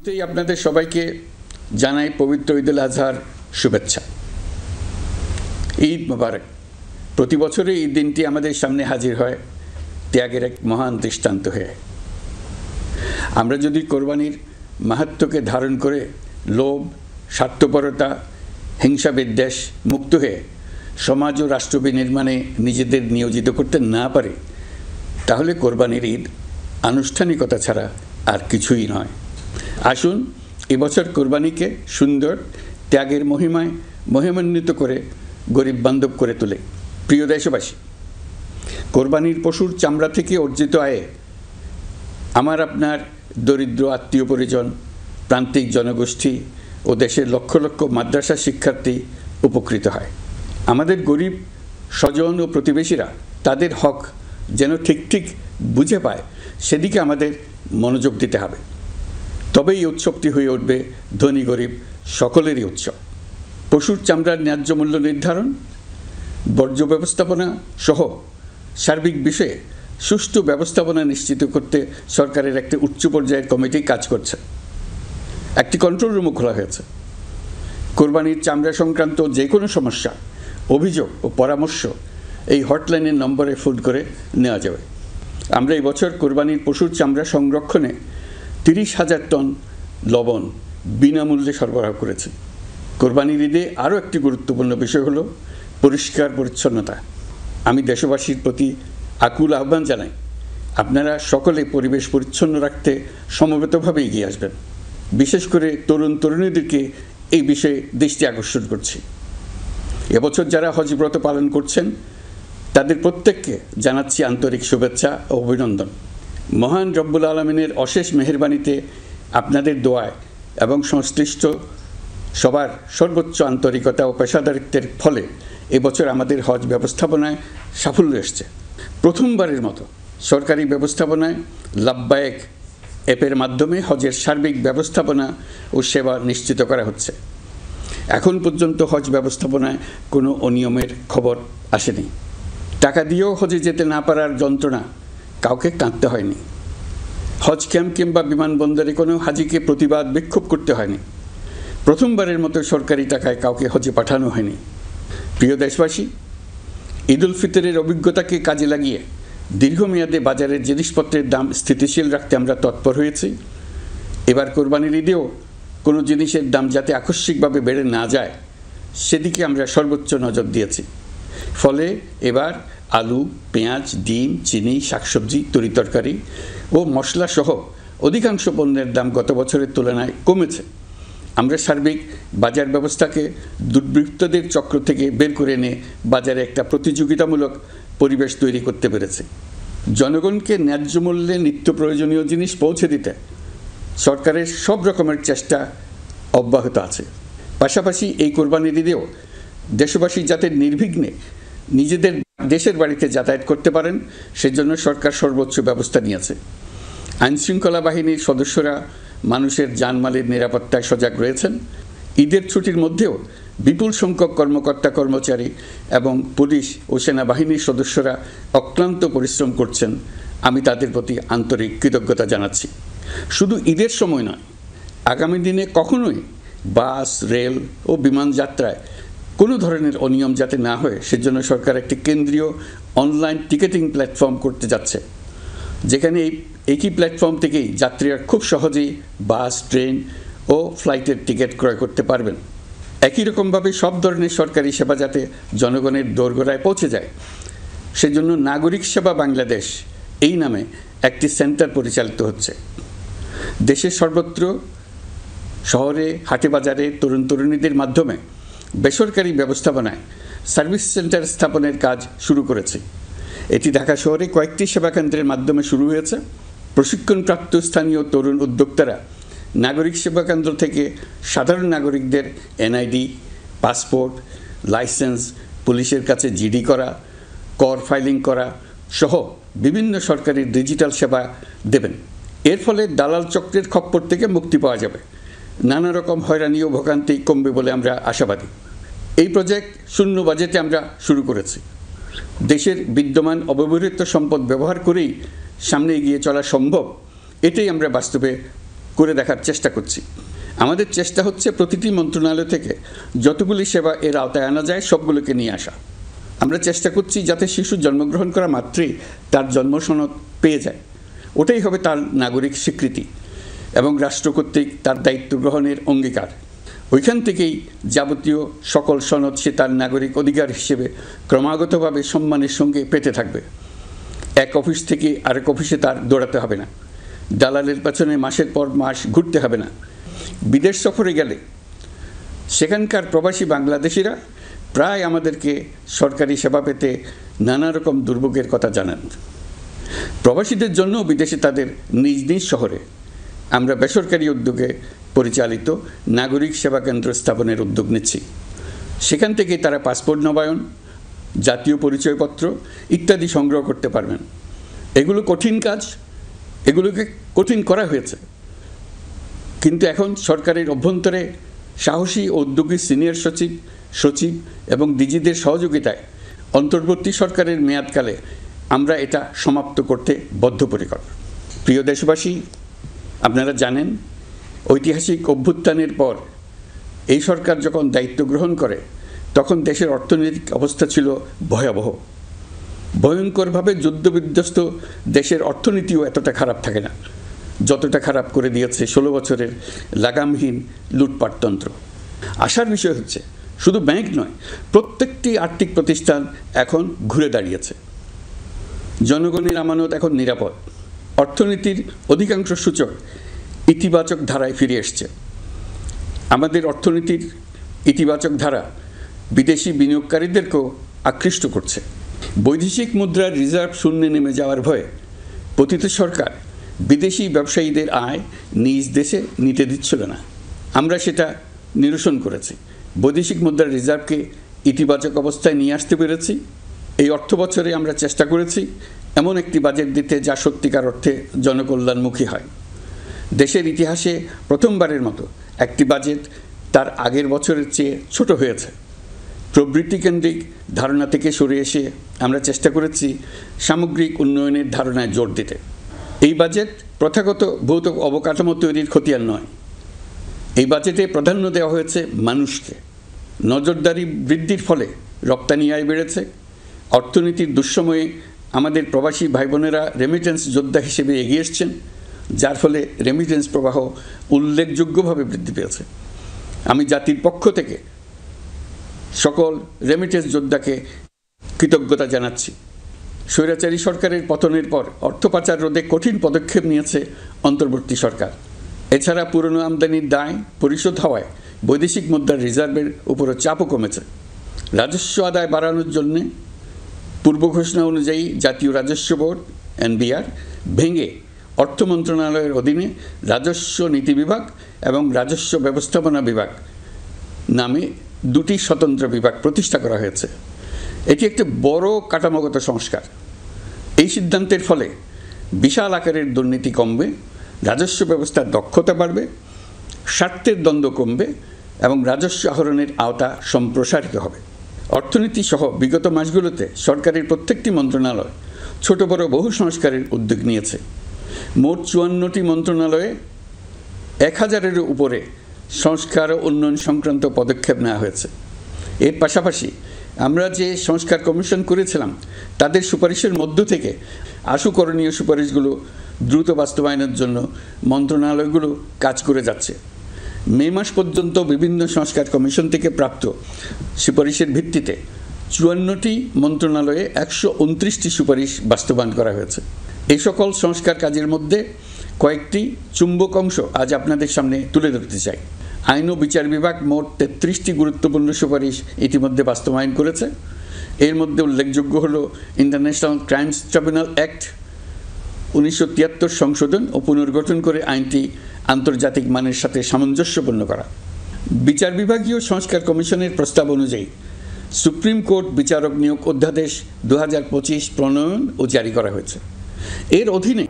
শুরুতেই আপনাদের সবাইকে জানাই পবিত্র ঈদুল আজহার শুভেচ্ছা। ঈদ মোবারক। প্রতি বছরই এই দিনটি আমাদের সামনে হাজির হয় ত্যাগের এক মহান দৃষ্টান্ত হয়ে। আমরা যদি কোরবানির মাহাত্ম্যকে ধারণ করে লোভ, স্বার্থপরতা, হিংসা বিদ্বেষ মুক্ত হয়ে সমাজ ও রাষ্ট্র বিনির্মাণে নিজেদের নিয়োজিত করতে না পারি, তাহলে কোরবানির ঈদ আনুষ্ঠানিকতা ছাড়া আর কিছুই নয়। আসুন এবছর কোরবানিকে সুন্দর, ত্যাগের মহিমায় মহিমান্বিত করে গরিব বান্ধব করে তোলে। প্রিয় দেশবাসী, কোরবানির পশুর চামড়া থেকে অর্জিত আয়ে আমার আপনার দরিদ্র আত্মীয় পরিজন, প্রান্তিক জনগোষ্ঠী ও দেশের লক্ষ লক্ষ মাদ্রাসা শিক্ষার্থী উপকৃত হয়। আমাদের গরিব স্বজন ও প্রতিবেশীরা তাদের হক যেন ঠিক ঠিক বুঝে পায়, সেদিকে আমাদের মনোযোগ দিতে হবে। তবেই এই উৎসবটি হয়ে উঠবে ধনী গরিব সকলেরই উৎসব। পশুর চামড়ার ন্যায্য মূল্য নির্ধারণ, বর্জ্য ব্যবস্থাপনা সহ সার্বিক বিষয়ে সুষ্ঠু ব্যবস্থাপনা নিশ্চিত করতে সরকারের একটি উচ্চ পর্যায়ের কমিটি কাজ করছে। একটি কন্ট্রোল রুমও খোলা হয়েছে। কোরবানির চামড়া সংক্রান্ত যে কোনো সমস্যা, অভিযোগ ও পরামর্শ এই হটলাইনের নম্বরে ফোন করে নেওয়া যাবে। আমরা এই বছর কোরবানির পশুর চামড়া সংরক্ষণে 30,000 টন লবণ বিনামূল্যে সরবরাহ করেছি। কোরবানির ঈদে আরও একটি গুরুত্বপূর্ণ বিষয় হলো পরিষ্কার পরিচ্ছন্নতা। আমি দেশবাসীর প্রতি আকুল আহ্বান জানাই, আপনারা সকলে পরিবেশ পরিচ্ছন্ন রাখতে সমবেতভাবে এগিয়ে আসবেন। বিশেষ করে তরুণ তরুণীদেরকে এই বিষয়ে দৃষ্টি আকর্ষণ করছি। এবছর যারা হজব্রত পালন করছেন তাদের প্রত্যেককে জানাচ্ছি আন্তরিক শুভেচ্ছা ও অভিনন্দন। মহান রব্বুল আলমিনের অশেষ মেহেরবানিতে, আপনাদের দোয়ায় এবং সংশ্লিষ্ট সবার সর্বোচ্চ আন্তরিকতা ও পেশাদারিত্বের ফলে এবছর আমাদের হজ ব্যবস্থাপনায় সাফল্য এসছে। প্রথমবারের মতো সরকারি ব্যবস্থাপনায় লাব্বায়েক অ্যাপের মাধ্যমে হজের সার্বিক ব্যবস্থাপনা ও সেবা নিশ্চিত করা হচ্ছে। এখন পর্যন্ত হজ ব্যবস্থাপনায় কোনো অনিয়মের খবর আসেনি। টাকা দিয়েও হজে যেতে না পারার যন্ত্রণা কাউকে কাঁদতে হয়নি। হজ ক্যাম্প কিংবা বিমানবন্দরে কোনো হাজিকে প্রতিবাদ বিক্ষোভ করতে হয়নি। প্রথমবারের মতো সরকারি টাকায় কাউকে হজে পাঠানো হয়নি। প্রিয় দেশবাসী, ঈদ উল ফিতরের অভিজ্ঞতাকে কাজে লাগিয়ে দীর্ঘমেয়াদে বাজারের জিনিসপত্রের দাম স্থিতিশীল রাখতে আমরা তৎপর হয়েছি। এবার কোরবানির ঈদেও কোনো জিনিসের দাম যাতে আকস্মিকভাবে বেড়ে না যায়, সেদিকে আমরা সর্বোচ্চ নজর দিয়েছি। ফলে এবার আলু, পেঁয়াজ, ডিম, চিনি, শাকসবজি, তরিতরকারি ও মশলাসহ অধিকাংশ পণ্যের দাম গত বছরের তুলনায় কমেছে। আমরা সার্বিক বাজার ব্যবস্থাকে দুর্বৃত্তদের চক্র থেকে বের করে এনে বাজারে একটা প্রতিযোগিতামূলক পরিবেশ তৈরি করতে পেরেছি। জনগণকে ন্যায্য মূল্যে নিত্য প্রয়োজনীয় জিনিস পৌঁছে দিতে সরকারের সব রকমের চেষ্টা অব্যাহত আছে। পাশাপাশি এই কোরবানির ঈদেও দেশবাসী যাতে নির্বিঘ্নে নিজেদের দেশের বাড়িতে যাতায়াত করতে পারেন, সেজন্য সরকার সর্বোচ্চ ব্যবস্থা নিয়েছে। আইনশৃঙ্খলা বাহিনীর সদস্যরা মানুষের জানমালের নিরাপত্তায় সজাগ রয়েছেন। ঈদের ছুটির মধ্যেও বিপুল সংখ্যক কর্মকর্তা কর্মচারী এবং পুলিশ ও সেনাবাহিনীর সদস্যরা অক্লান্ত পরিশ্রম করছেন। আমি তাদের প্রতি আন্তরিক কৃতজ্ঞতা জানাচ্ছি। শুধু ঈদের সময় নয়, আগামী দিনে কখনোই বাস, রেল ও বিমান যাত্রায় কোনো ধরনের অনিয়ম যাতে না হয়, সেজন্য সরকার একটি কেন্দ্রীয় অনলাইন টিকেটিং প্ল্যাটফর্ম করতে যাচ্ছে, যেখানে এই একই প্ল্যাটফর্ম থেকেই যাত্রীরা খুব সহজেই বাস, ট্রেন ও ফ্লাইটের টিকিট ক্রয় করতে পারবেন। একই রকমভাবে সব ধরনের সরকারি সেবা যাতে জনগণের দোরগোড়ায় পৌঁছে যায়, সেজন্য নাগরিক সেবা বাংলাদেশ এই নামে একটি সেন্টার পরিচালিত হচ্ছে। দেশের সর্বত্র শহরে, হাটে বাজারে তরুণ তরুণীদের মাধ্যমে বেসরকারি ব্যবস্থাপনায় সার্ভিস সেন্টার স্থাপনের কাজ শুরু করেছে। এটি ঢাকা শহরে কয়েকটি সেবাকেন্দ্রের মাধ্যমে শুরু হয়েছে। প্রশিক্ষণপ্রাপ্ত স্থানীয় তরুণ উদ্যোক্তারা নাগরিক সেবাকেন্দ্র থেকে সাধারণ নাগরিকদের এনআইডি, পাসপোর্ট, লাইসেন্স, পুলিশের কাছে জিডি করা, কর ফাইলিং করা সহ বিভিন্ন সরকারি ডিজিটাল সেবা দেবেন। এর ফলে দালাল চক্রের খপ্পর থেকে মুক্তি পাওয়া যাবে। নানা রকম হয়রানি ও ভোগান্তি কমবে বলে আমরা আশাবাদী। এই প্রজেক্ট শূন্য বাজেটে আমরা শুরু করেছি। দেশের বিদ্যমান অব্যবহৃত সম্পদ ব্যবহার করেই সামনে এগিয়ে চলা সম্ভব, এটাই আমরা বাস্তবে করে দেখার চেষ্টা করছি। আমাদের চেষ্টা হচ্ছে প্রতিটি মন্ত্রণালয় থেকে যতগুলি সেবা এর আওতায় আনা যায় সবগুলোকে নিয়ে আসা। আমরা চেষ্টা করছি যাতে শিশু জন্মগ্রহণ করা মাত্রই তার জন্ম সনদ পেয়ে যায়, ওটাই হবে তার নাগরিক স্বীকৃতি এবং রাষ্ট্র কর্তৃক তার দায়িত্ব গ্রহণের অঙ্গীকার। ওইখান থেকেই যাবতীয় সকল সনদ সে তার নাগরিক অধিকার হিসেবে ক্রমাগতভাবে সম্মানের সঙ্গে পেতে থাকবে। এক অফিস থেকে আরেক অফিসে তার দৌড়াতে হবে না, দালালের পেছনে মাসের পর মাস ঘুরতে হবে না। বিদেশ সফরে গেলে সেখানকার প্রবাসী বাংলাদেশিরা প্রায় আমাদেরকে সরকারি সেবা পেতে নানা রকম দুর্ভোগের কথা জানান। প্রবাসীদের জন্য বিদেশে তাদের নিজ নিজ শহরে আমরা বেসরকারি উদ্যোগে পরিচালিত নাগরিক সেবা কেন্দ্র স্থাপনের উদ্যোগ নিচ্ছি। সেখান থেকে তারা পাসপোর্ট নবায়ন, জাতীয় পরিচয়পত্র ইত্যাদি সংগ্রহ করতে পারবেন। এগুলো কঠিন কাজ, এগুলোকে কঠিন করা হয়েছে, কিন্তু এখন সরকারের অভ্যন্তরে সাহসী ও উদ্যোগী সিনিয়র সচিব এবং ডিজিদের সহযোগিতায় অন্তর্বর্তী সরকারের মেয়াদকালে আমরা এটা সমাপ্ত করতে বদ্ধপরিকর। প্রিয় দেশবাসী, আপনারা জানেন ঐতিহাসিক অভ্যুত্থানের পর এই সরকার যখন দায়িত্ব গ্রহণ করে তখন দেশের অর্থনৈতিক অবস্থা ছিল ভয়াবহ। ভয়ঙ্করভাবে যুদ্ধবিধ্বস্ত দেশের অর্থনীতিও এতটা খারাপ থাকে না যতটা খারাপ করে দিয়েছে 16 বছরের লাগামহীন লুটপাটতন্ত্র। আশার বিষয় হচ্ছে শুধু ব্যাংক নয়, প্রত্যেকটি আর্থিক প্রতিষ্ঠান এখন ঘুরে দাঁড়িয়েছে। জনগণের আমানত এখন নিরাপদ। অর্থনীতির অধিকাংশ সূচক ইতিবাচক ধারায় ফিরে এসছে। আমাদের অর্থনীতির ইতিবাচক ধারা বিদেশি বিনিয়োগকারীদেরকেও আকৃষ্ট করছে। বৈদেশিক মুদ্রার রিজার্ভ শূন্যে নেমে যাওয়ার ভয়ে পতিত সরকার বিদেশি ব্যবসায়ীদের আয় নিজ দেশে নিতে দিচ্ছিল না। আমরা সেটা নিরসন করেছি, বৈদেশিক মুদ্রার রিজার্ভকে ইতিবাচক অবস্থায় নিয়ে আসতে পেরেছি। এই অর্থ বছরে আমরা চেষ্টা করেছি এমন একটি বাজেট দিতে যা সত্যিকার অর্থে জনকল্যাণমুখী হয়। দেশের ইতিহাসে প্রথমবারের মতো একটি বাজেট তার আগের বছরের চেয়ে ছোট হয়েছে। প্রবৃত্তি কেন্দ্রিক ধারণা থেকে সরে এসে আমরা চেষ্টা করেছি সামগ্রিক উন্নয়নের ধারণায় জোর দিতে। এই বাজেট প্রথাগত ভৌত অবকাঠামো তৈরির খতিয়ান নয়। এই বাজেটে প্রাধান্য দেওয়া হয়েছে মানুষকে। নজরদারি বৃদ্ধির ফলে রপ্তানি আয় বেড়েছে। অর্থনীতির দুঃসময়ে আমাদের প্রবাসী ভাই বোনেরা রেমিটেন্স যোদ্ধা হিসেবে এগিয়ে এসছেন, যার ফলে রেমিটেন্স প্রবাহ উল্লেখযোগ্যভাবে বৃদ্ধি পেয়েছে। আমি জাতির পক্ষ থেকে সকল রেমিটেন্স যোদ্ধাকে কৃতজ্ঞতা জানাচ্ছি। স্বৈরাচারী সরকারের পতনের পর অর্থ পাচার রোধে কঠিন পদক্ষেপ নিয়েছে অন্তর্বর্তী সরকার। এছাড়া পুরনো আমদানির দায় পরিশোধ হওয়ায় বৈদেশিক মুদ্রার রিজার্ভের উপরও চাপও কমেছে। রাজস্ব আদায় বাড়ানোর জন্য পূর্ব ঘোষণা অনুযায়ী জাতীয় রাজস্ব বোর্ড NBR ভেঙে অর্থ মন্ত্রণালয়ের অধীনে রাজস্ব নীতি বিভাগ এবং রাজস্ব ব্যবস্থাপনা বিভাগ নামে দুটি স্বতন্ত্র বিভাগ প্রতিষ্ঠা করা হয়েছে। এটি একটি বড় কাঠামোগত সংস্কার। এই সিদ্ধান্তের ফলে বিশাল আকারের দুর্নীতি কমবে, রাজস্ব ব্যবস্থার দক্ষতা বাড়বে, স্বার্থের দ্বন্দ্ব কমবে এবং রাজস্ব আহরণের আওতা সম্প্রসারিত হবে। অর্থনীতি সহ বিগত মাসগুলোতে সরকারের প্রত্যেকটি মন্ত্রণালয় ছোট বড় বহু সংস্কারের উদ্যোগ নিয়েছে। মোট 54টি মন্ত্রণালয়ে 1000-এরও উপরে সংস্কার ও উন্নয়ন সংক্রান্ত পদক্ষেপ নেওয়া হয়েছে। এর পাশাপাশি আমরা যে সংস্কার কমিশন করেছিলাম তাদের সুপারিশের মধ্য থেকে আশু করণীয় সুপারিশগুলো দ্রুত বাস্তবায়নের জন্য মন্ত্রণালয়গুলো কাজ করে যাচ্ছে। মে মাস পর্যন্ত বিভিন্ন সংস্কার কমিশন থেকে প্রাপ্ত সুপারিশের ভিত্তিতে 54টি মন্ত্রণালয়ে 129টি সুপারিশ বাস্তবায়ন করা হয়েছে। এই সকল সংস্কার কাজের মধ্যে কয়েকটি চুম্বক অংশ আজ আপনাদের সামনে তুলে ধরতে চাই। আইন ও বিচার বিভাগ মোট 33টি গুরুত্বপূর্ণ সুপারিশ ইতিমধ্যে বাস্তবায়ন করেছে। এর মধ্যে উল্লেখযোগ্য হল ইন্টারন্যাশনাল ক্রাইমস ট্রাইব্যুনাল অ্যাক্ট 1973 সংশোধন ও পুনর্গঠন করে আইনটি আন্তর্জাতিক মানের সাথে সামঞ্জস্যপূর্ণ করা। বিচার বিভাগীয় সংস্কার কমিশনের প্রস্তাব অনুযায়ী সুপ্রিম কোর্ট বিচারক নিয়োগ অধ্যাদেশ 2025 প্রণয়ন ও জারি করা হয়েছে। এর অধীনে